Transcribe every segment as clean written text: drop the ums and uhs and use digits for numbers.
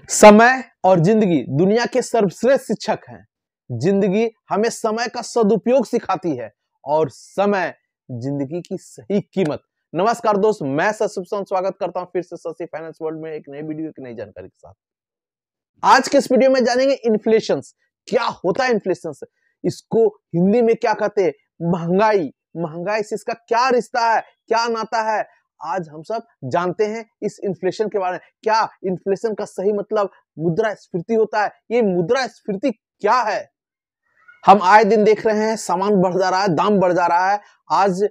समय और जिंदगी दुनिया के सर्वश्रेष्ठ शिक्षक हैं। जिंदगी हमें समय का सदुपयोग सिखाती है और समय जिंदगी की सही कीमत। नमस्कार दोस्त, मैं शशि स्वागत करता हूं फिर से शशि फाइनेंस वर्ल्ड में एक नई वीडियो, एक नई जानकारी के साथ। आज के इस वीडियो में जानेंगे इन्फ्लेशन। क्या होता है इन्फ्लेशन? इसको हिंदी में क्या कहते हैं? महंगाई। महंगाई से इसका क्या रिश्ता है, क्या नाता है, आज हम सब जानते हैं इस इन्फ्लेशन के बारे में। क्या इन्फ्लेशन का सही मतलब मुद्रास्फीति होता है? ये मुद्रास्फीति क्या है? हम आए दिन देख रहे हैं सामान बढ़ जा रहा है, दाम बढ़ जा रहा है। आज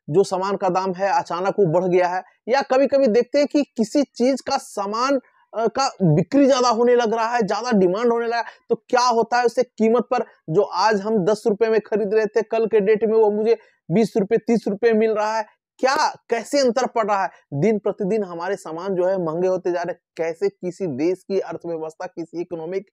जो सामान का दाम है अचानक वो बढ़ गया है, या कभी कभी देखते हैं कि किसी चीज का सामान का बिक्री ज्यादा होने लग रहा है, ज्यादा डिमांड होने लगा, तो क्या होता है उससे कीमत पर जो आज हम 10 रुपए में खरीद रहे थे, कल के डेट में वो मुझे 20 रुपए 30 रुपए मिल रहा है। क्या कैसे अंतर पड़ रहा है? दिन प्रतिदिन हमारे सामान जो है महंगे होते जा रहे हैं। कैसे किसी देश की अर्थव्यवस्था, किसी इकोनॉमिक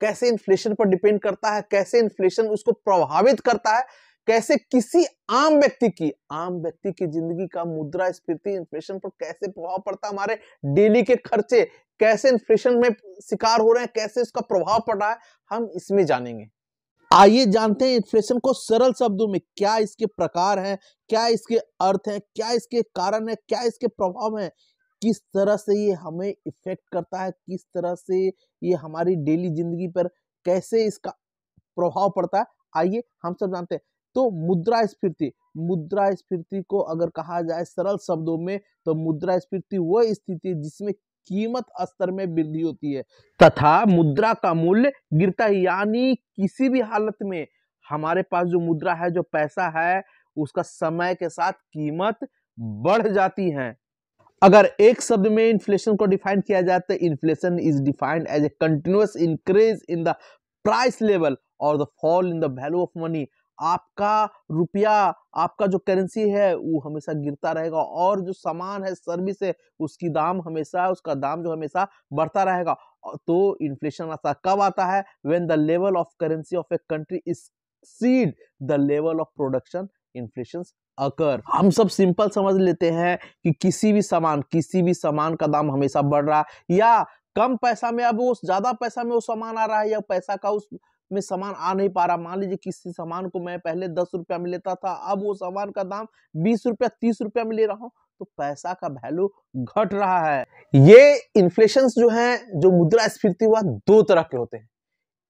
कैसे इन्फ्लेशन पर डिपेंड करता है, कैसे इन्फ्लेशन उसको प्रभावित करता है, कैसे किसी आम व्यक्ति की जिंदगी का मुद्रास्फीति इन्फ्लेशन पर कैसे प्रभाव पड़ता है, हमारे डेली के खर्चे कैसे इन्फ्लेशन में शिकार हो रहे हैं, कैसे इसका प्रभाव पड़ रहा है, हम इसमें जानेंगे। आइए जानते हैं इन्फ्लेशन को सरल शब्दों में। क्या इसके प्रकार हैं, क्या इसके अर्थ हैं, क्या इसके कारण है, क्या इसके प्रभाव हैं, किस तरह से ये हमें इफेक्ट करता है, किस तरह से ये हमारी डेली जिंदगी पर कैसे इसका प्रभाव पड़ता है, आइए हम सब जानते हैं। तो मुद्रास्फीति, मुद्रास्फीति को अगर कहा जाए सरल शब्दों में तो मुद्रास्फीति वह स्थिति है जिसमें कीमत स्तर में वृद्धि होती है तथा मुद्रा का मूल्य गिरता है। यानी किसी भी हालत में हमारे पास जो मुद्रा है, जो पैसा है, उसका समय के साथ कीमत बढ़ जाती है। अगर एक शब्द में इन्फ्लेशन को डिफाइन किया जाए तो inflation is defined as a continuous increase in the price level और the fall in the value of money. आपका रुपया, आपका जो करेंसी है वो हमेशा गिरता रहेगा और जो सामान है, सर्विस है, उसका दाम जो हमेशा बढ़ता रहेगा। तो इन्फ्लेशन आता कब आता है? When the level of currency of a country exceed the level of production, inflation occur. हम सब सिंपल समझ लेते हैं कि किसी भी सामान का दाम हमेशा बढ़ रहा है, या कम पैसा में अब वो ज्यादा पैसा में वो सामान आ रहा है, या पैसा का उसमें सामान आ नहीं पा रहा। मान लीजिए किसी सामान को मैं पहले 10 रुपया में लेता था, अब वो सामान का दाम 20 रुपया 30 रुपया में ले रहा हूं, तो पैसा का वैल्यू घट रहा है। ये इन्फ्लेशन जो है, जो मुद्रास्फीति हुआ, दो तरह के होते हैं।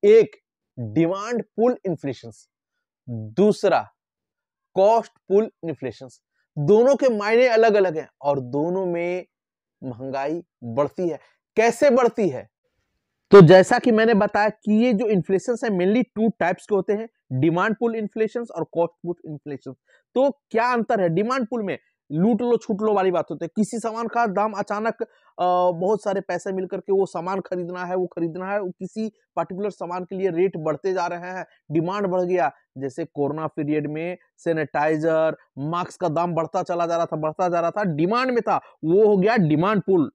एक डिमांड पुल इन्फ्लेशन, दूसरा कॉस्ट पुल इन्फ्लेशन। दोनों के मायने अलग अलग हैं और दोनों में महंगाई बढ़ती है। कैसे बढ़ती है? तो जैसा कि मैंने बताया कि ये जो इन्फ्लेशन है मेनली टू टाइप्स के होते हैं, डिमांड पुल इन्फ्लेशन और कॉस्ट पुल इन्फ्लेशन। तो क्या अंतर है? डिमांड पुल में लूट लो छूट लो वाली बात होती है। किसी सामान का दाम अचानक बहुत सारे पैसे मिलकर के वो सामान खरीदना है, किसी पर्टिकुलर सामान के लिए रेट बढ़ते जा रहे हैं, डिमांड बढ़ गया। जैसे कोरोना पीरियड में सैनिटाइजर, मास्क का दाम बढ़ता जा रहा था, डिमांड में था, वो हो गया डिमांड पुल।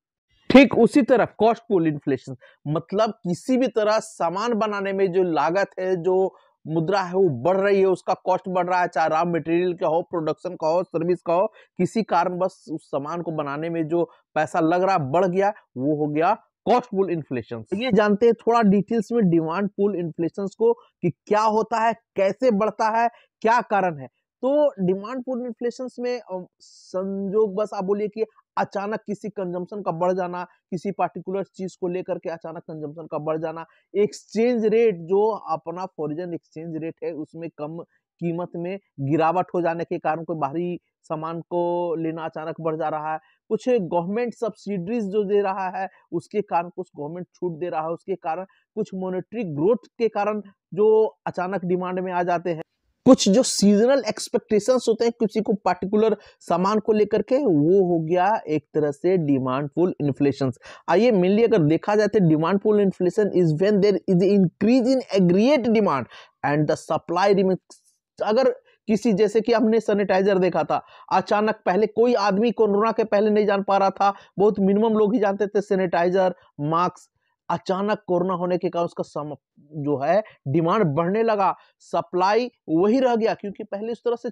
ठीक उसी तरह कॉस्ट पुल इन्फ्लेशन, मतलब किसी भी तरह सामान बनाने में जो लागत है, जो मुद्रा है, वो बढ़ रही है, उसका कॉस्ट बढ़ रहा है, चाहे रॉ मटेरियल का हो, प्रोडक्शन का हो, सर्विस का हो, किसी कारण बस उस सामान को बनाने में जो पैसा लग रहा बढ़ गया, वो हो गया कॉस्ट पुल इन्फ्लेशन। ये जानते हैं थोड़ा डिटेल्स में डिमांड पुल इन्फ्लेशन को कि क्या होता है, कैसे बढ़ता है, क्या कारण है। तो डिमांड पुल इन्फ्लेशन में संजोग बस आप बोलिए कि अचानक किसी कंजम्पशन का बढ़ जाना, किसी पार्टिकुलर चीज को लेकर के अचानक कंजम्पशन का बढ़ जाना, एक्सचेंज रेट जो अपना फॉरेन एक्सचेंज रेट है उसमें कम कीमत में गिरावट हो जाने के कारण कोई बाहरी सामान को लेना अचानक बढ़ जा रहा है, कुछ गवर्नमेंट सब्सिडीज जो दे रहा है उसके कारण, कुछ गवर्नमेंट छूट दे रहा है उसके कारण, कुछ मॉनेटरी ग्रोथ के कारण जो अचानक डिमांड में आ जाते हैं, कुछ जो सीजनल एक्सपेक्टेशंस होते हैं किसी को पार्टिकुलर सामान को लेकर के, वो हो गया एक तरह से डिमांड पुल इन्फ्लेशन। आइए मेनली अगर देखा जाए तो demand pull inflation is when there is increase in aggregate demand and the supply remains. अगर किसी, जैसे कि हमने सैनिटाइजर देखा था, अचानक पहले कोई आदमी कोरोना के पहले नहीं जान पा रहा था, बहुत मिनिमम लोग ही जानते थे सैनिटाइजर, मास्क। अचानक कोरोना होने के कारण उसका जो है डिमांड बढ़ने लगा, सप्लाई वही रह गया, क्योंकि पहले इस तरह से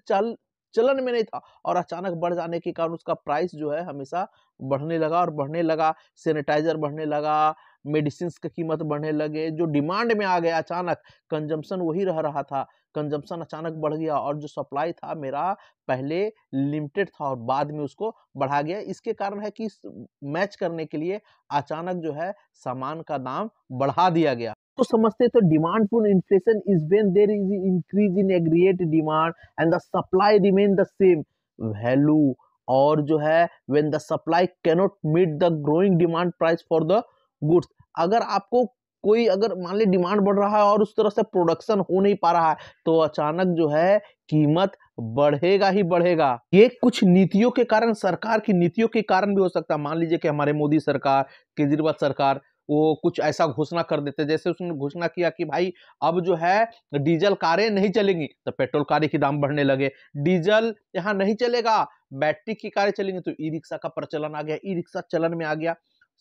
चलन में नहीं था और अचानक बढ़ जाने के कारण उसका प्राइस जो है हमेशा बढ़ने लगा और बढ़ने लगा। सैनिटाइजर बढ़ने लगा, मेडिसिन की कीमत बढ़ने लगे, जो डिमांड में आ गया अचानक, कंजम्पशन वही रहा था, कंजम्पशन अचानक बढ़ गया और जो सप्लाई था मेरा पहले लिमिटेड था और बाद में उसको बढ़ा गया। इसके कारण है कि मैच करने के लिए अचानक जो है सामान का दाम बढ़ा दिया गया। तो समझते तो demand pull inflation is when there is increase in aggregate demand and the supply remain the same value, और जो है when the supply cannot meet the growing demand price for the goods. अगर आपको कोई अगर मान ली डिमांड बढ़ रहा है और उस तरह से प्रोडक्शन हो नहीं पा रहा है तो अचानक जो है कीमत बढ़ेगा ही बढ़ेगा। ये कुछ नीतियों के कारण, सरकार की नीतियों के कारण भी हो सकता है। मान लीजिए कि हमारे मोदी सरकार, केजरीवाल सरकार वो कुछ ऐसा घोषणा कर देते, जैसे उसने घोषणा किया कि भाई अब जो है डीजल कारें नहीं चलेंगी, तो पेट्रोल कारें के दाम बढ़ने लगे। डीजल यहाँ नहीं चलेगा, बैटरी की कारें चलेंगी, तो ई रिक्शा का प्रचलन आ गया, ई रिक्शा चलन में आ गया,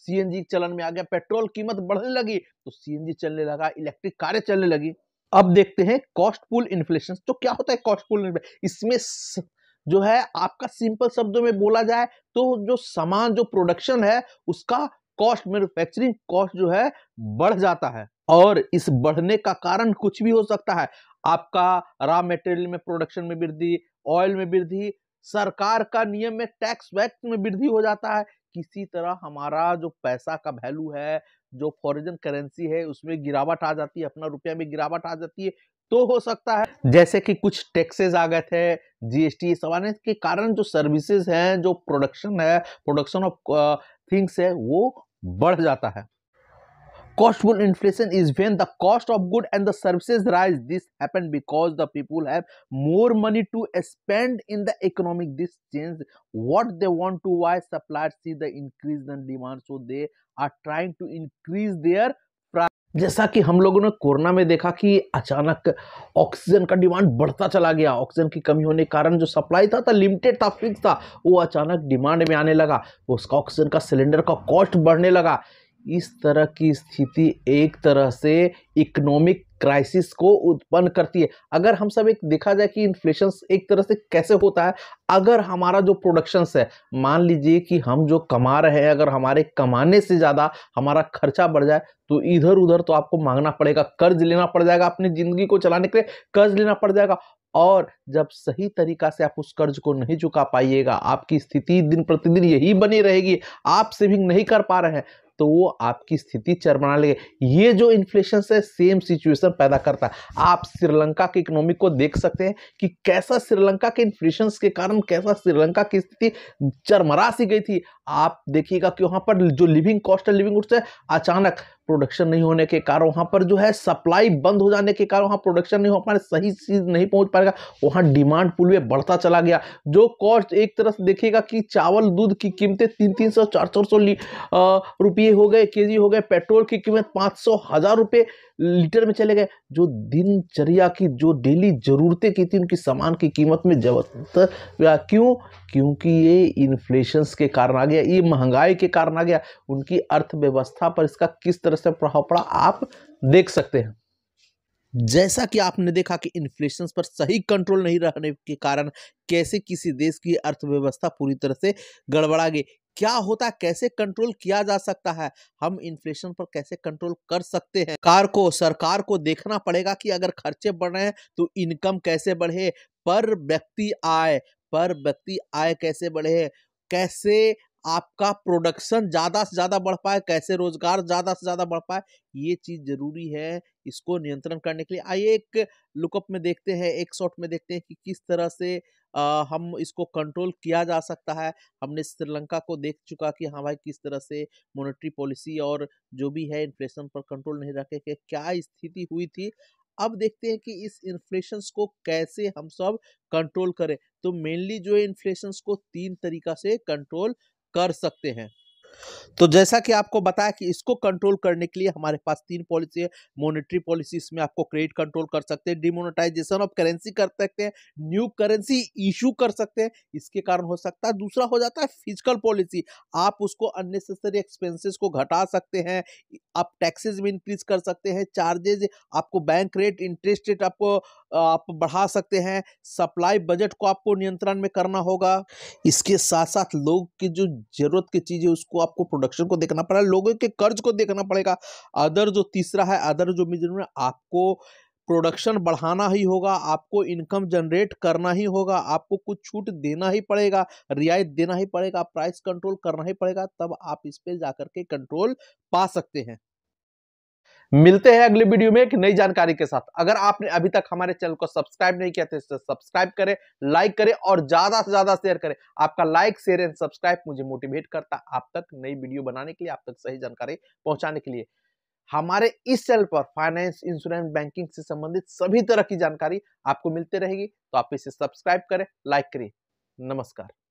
सीएनजी चलन में आ गया। पेट्रोल कीमत बढ़ने लगी तो सीएनजी चलने लगा, इलेक्ट्रिक कारें चलने लगी। अब देखते हैं कॉस्ट पुल इन्फ्लेशन। तो क्या होता है कॉस्ट पुल इन्फ्लेशन? इसमें जो है आपका सिंपल शब्दों में बोला जाए तो जो सामान, जो प्रोडक्शन है उसका कॉस्ट, मैन्युफैक्चरिंग कॉस्ट जो है बढ़ जाता है और इस बढ़ने का कारण कुछ भी हो सकता है। आपका रॉ मटेरियल में, प्रोडक्शन में वृद्धि, ऑयल में वृद्धि, सरकार का नियम में, टैक्स वैक्स में वृद्धि हो जाता है। किसी तरह हमारा जो पैसा का वैल्यू है, जो फॉरेन करेंसी है, उसमें गिरावट आ जाती है, अपना रुपया में गिरावट आ जाती है। तो हो सकता है जैसे कि कुछ टैक्सेस आ गए थे, जीएसटी सब आने के कारण जो सर्विसेज हैं, जो प्रोडक्शन है, प्रोडक्शन ऑफ थिंग्स है, वो बढ़ जाता है। Costful inflation is when the cost of good and the services rise. This happen because the people have more money to spend in the economic. This change what they want to. Why suppliers see the increase in demand, so they are trying to increase their price. जैसा कि हम लोगों ने corona में देखा कि अचानक oxygen का डिमांड बढ़ता चला गया। ऑक्सीजन की कमी होने के कारण जो सप्लाई था लिमिटेड था, फिक्स था, वो अचानक डिमांड में आने लगा, उसका ऑक्सीजन का सिलेंडर का कॉस्ट बढ़ने लगा। इस तरह की स्थिति एक तरह से इकोनॉमिक क्राइसिस को उत्पन्न करती है। अगर हम सब एक देखा जाए कि इन्फ्लेशन एक तरह से कैसे होता है, अगर हमारा जो प्रोडक्शंस है, मान लीजिए कि हम जो कमा रहे हैं, अगर हमारे कमाने से ज़्यादा हमारा खर्चा बढ़ जाए तो इधर उधर तो आपको मांगना पड़ेगा, कर्ज लेना पड़ जाएगा, अपनी ज़िंदगी को चलाने के लिए कर्ज लेना पड़ जाएगा। और जब सही तरीका से आप उस कर्ज को नहीं चुका पाइएगा, आपकी स्थिति दिन प्रतिदिन यही बनी रहेगी, आप सेविंग नहीं कर पा रहे हैं, तो वो आपकी स्थिति चरमरा लेगी। ये जो इन्फ्लेशन से सेम सिचुएशन पैदा करता है। आप श्रीलंका की इकोनॉमी को देख सकते हैं कि कैसा श्रीलंका के इन्फ्लेशन के कारण कैसा श्रीलंका की स्थिति चरमरा सी गई थी। आप देखिएगा कि वहां पर जो लिविंग कॉस्ट है, लिविंग कॉस्ट है, अचानक प्रोडक्शन नहीं होने के कारण, वहां पर जो है सप्लाई बंद हो जाने के कारण वहां प्रोडक्शन नहीं हो पा रहा, सही चीज नहीं पहुंच पाएगा, वहां डिमांड पुल में बढ़ता चला गया। जो कॉस्ट एक तरह से देखिएगा कि चावल दूध की कीमतें 300 400 रुपये हो गए, केजी हो गए, पेट्रोल की कीमत 500 1000 रुपये लीटर में चले गए। जो दिनचर्या की जो डेली जरूरतें की थी उनकी सामान की कीमत में जबरदस्त, क्यों? क्योंकि ये इन्फ्लेशन के कारण आ गया, ये महंगाई के कारण आ गया। उनकी अर्थव्यवस्था पर इसका किस तरह से प्रभाव पड़ा आप देख सकते हैं। जैसा कि आपने देखा कि इन्फ्लेशन पर सही कंट्रोल नहीं रहने के कारण कैसे किसी देश की अर्थव्यवस्था पूरी तरह से गड़बड़ा गई। क्या होता है, कैसे कंट्रोल किया जा सकता है, हम इन्फ्लेशन पर कैसे कंट्रोल कर सकते हैं? सरकार को देखना पड़ेगा कि अगर खर्चे बढ़ रहे हैं तो इनकम कैसे बढ़े, पर व्यक्ति आय कैसे बढ़े, कैसे आपका प्रोडक्शन ज्यादा से ज्यादा बढ़ पाए, कैसे रोजगार ज्यादा से ज्यादा बढ़ पाए, ये चीज जरूरी है इसको नियंत्रण करने के लिए। आइए एक लुकअप में देखते हैं, एक शॉट में देखते हैं कि किस तरह से हम इसको कंट्रोल किया जा सकता है। हमने श्रीलंका को देख चुका कि हाँ भाई किस तरह से मॉनेटरी पॉलिसी और जो भी है इन्फ्लेशन पर कंट्रोल नहीं रखे के क्या स्थिति हुई थी। अब देखते हैं कि इस इन्फ्लेशन को कैसे हम सब कंट्रोल करें। तो मेनली जो है इन्फ्लेशन को 3 तरीका से कंट्रोल कर सकते हैं। तो जैसा कि आपको बताया कि इसको कंट्रोल करने के लिए हमारे पास 3 पॉलिसी है। मॉनेटरी पॉलिसी, इसमें आपको क्रेडिट कंट्रोल कर सकते हैं, डिमोनेटाइजेशन ऑफ करेंसी कर सकते हैं, न्यू करेंसी इशू कर सकते हैं, इसके कारण हो सकता है। दूसरा हो जाता है फिजिकल पॉलिसी, आप उसको अननेसेसरी एक्सपेंसेस को घटा सकते हैं, आप टैक्सेस भी इंक्रीज कर सकते हैं, चार्जेज, आपको बैंक रेट, इंटरेस्ट रेट आपको आप बढ़ा सकते हैं, सप्लाई बजट को आपको नियंत्रण में करना होगा। इसके साथ साथ लोग की जो जरूरत की चीज है उसको आपको प्रोडक्शन को देखना पड़ेगा, लोगों के कर्ज को देखना पड़ेगा। अदर जो तीसरा है, अदर जो मेजर में आपको प्रोडक्शन बढ़ाना ही होगा, आपको इनकम जनरेट करना ही होगा, आपको कुछ छूट देना ही पड़ेगा, रियायत देना ही पड़ेगा, प्राइस कंट्रोल करना ही पड़ेगा, तब आप इस पे जाकर के कंट्रोल पा सकते हैं। मिलते हैं अगले वीडियो में एक नई जानकारी के साथ। अगर आपने अभी तक हमारे चैनल को सब्सक्राइब नहीं किया तो इसे सब्सक्राइब करें, लाइक करें और ज्यादा से ज्यादा शेयर करें। आपका लाइक, शेयर एंड सब्सक्राइब मुझे मोटिवेट करता है आप तक नई वीडियो बनाने के लिए, आप तक सही जानकारी पहुंचाने के लिए। हमारे इस चैनल पर फाइनेंस, इंश्योरेंस, बैंकिंग से संबंधित सभी तरह की जानकारी आपको मिलती रहेगी, तो आप इसे सब्सक्राइब करें, लाइक करें। नमस्कार।